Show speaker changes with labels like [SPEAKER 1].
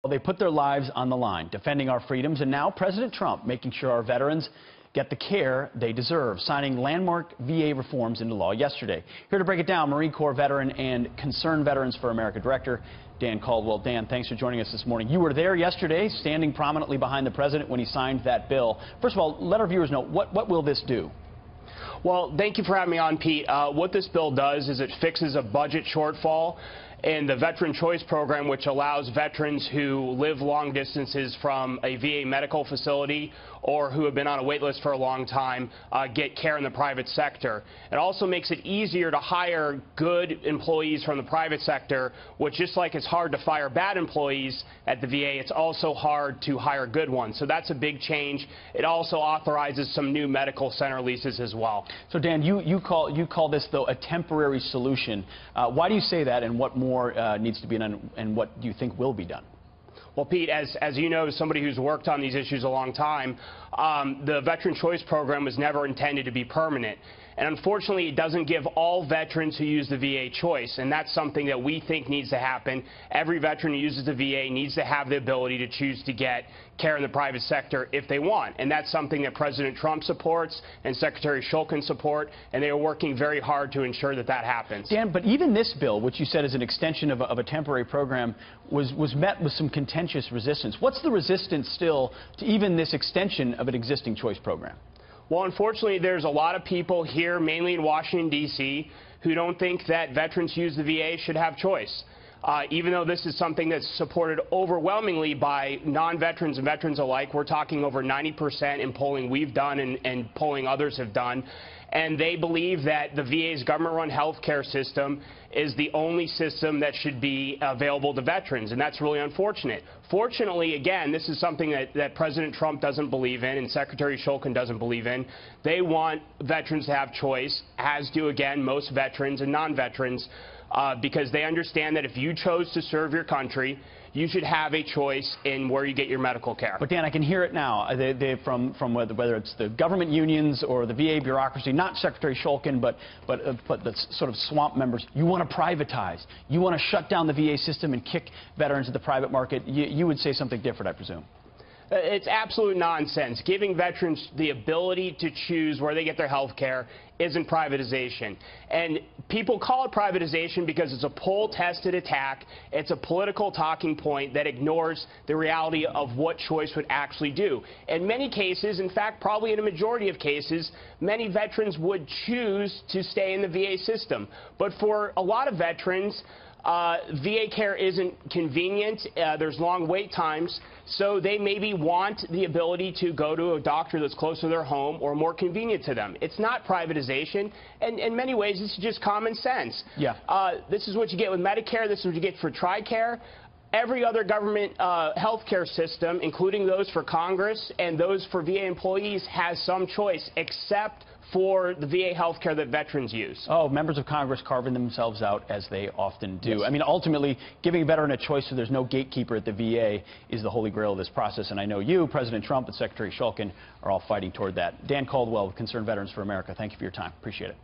[SPEAKER 1] Well, they put their lives on the line, defending our freedoms, and now President Trump making sure our veterans get the care they deserve, signing landmark VA reforms into law yesterday. Here to break it down, Marine Corps veteran and Concerned Veterans for America Director Dan Caldwell. Dan, thanks for joining us this morning. You were there yesterday, standing prominently behind the president when he signed that bill. First of all, let our viewers know, what will this do?
[SPEAKER 2] Well, thank you for having me on, Pete. What this bill does is it fixes a budget shortfall in the Veteran Choice Program, which allows veterans who live long distances from a VA medical facility or who have been on a wait list for a long time get care in the private sector. It also makes it easier to hire good employees from the private sector, which, just like it's hard to fire bad employees at the VA, it's also hard to hire good ones. So that's a big change. It also authorizes some new medical center leases as well.
[SPEAKER 1] So Dan, you call this, though, a temporary solution. Why do you say that, and what more needs to be done, and what do you think will be done?
[SPEAKER 2] Well, Pete, as you know, as somebody who's worked on these issues a long time, the Veteran Choice Program was never intended to be permanent. And unfortunately, it doesn't give all veterans who use the VA choice, and that's something that we think needs to happen. Every veteran who uses the VA needs to have the ability to choose to get care in the private sector if they want. And that's something that President Trump supports and Secretary Shulkin support, and they are working very hard to ensure that that happens.
[SPEAKER 1] Dan, but even this bill, which you said is an extension of a temporary program, was met with some contentious resistance. What's the resistance still to even this extension of an existing choice program?
[SPEAKER 2] Well, unfortunately, there's a lot of people here, mainly in Washington, D.C., who don't think that veterans who use the VA should have choice. Even though this is something that's supported overwhelmingly by non-veterans and veterans alike, we're talking over 90% in polling we've done and polling others have done. And they believe that the VA's government-run health care system is the only system that should be available to veterans, and that's really unfortunate. Fortunately, again, this is something that President Trump doesn't believe in and Secretary Shulkin doesn't believe in. They want veterans to have choice, as do, again, most veterans and non-veterans, because they understand that if you chose to serve your country, you should have a choice in where you get your medical care.
[SPEAKER 1] But Dan, I can hear it now. From whether it's the government unions or the VA bureaucracy, not Secretary Shulkin, but the sort of swamp members. You want to privatize. You want to shut down the VA system and kick veterans to the private market. You would say something different, I presume.
[SPEAKER 2] It's absolute nonsense. Giving veterans the ability to choose where they get their health care isn't privatization. And people call it privatization because it's a poll-tested attack. It's a political talking point that ignores the reality of what choice would actually do. In many cases, in fact, probably in a majority of cases, many veterans would choose to stay in the VA system. But for a lot of veterans, VA care isn't convenient. There's long wait times, so they maybe want the ability to go to a doctor that's close to their home or more convenient to them. It's not privatization, and in many ways, this is just common sense.
[SPEAKER 1] Yeah.
[SPEAKER 2] This is what you get with Medicare. This is what you get for TRICARE. Every other government health care system, including those for Congress and those for VA employees, has some choice, except for the VA health care that veterans use.
[SPEAKER 1] Oh, members of Congress carving themselves out, as they often do.
[SPEAKER 2] Yes.
[SPEAKER 1] I mean, ultimately, giving a veteran a choice so there's no gatekeeper at the VA is the holy grail of this process. And I know you, President Trump, and Secretary Shulkin are all fighting toward that. Dan Caldwell with Concerned Veterans for America, thank you for your time. Appreciate it.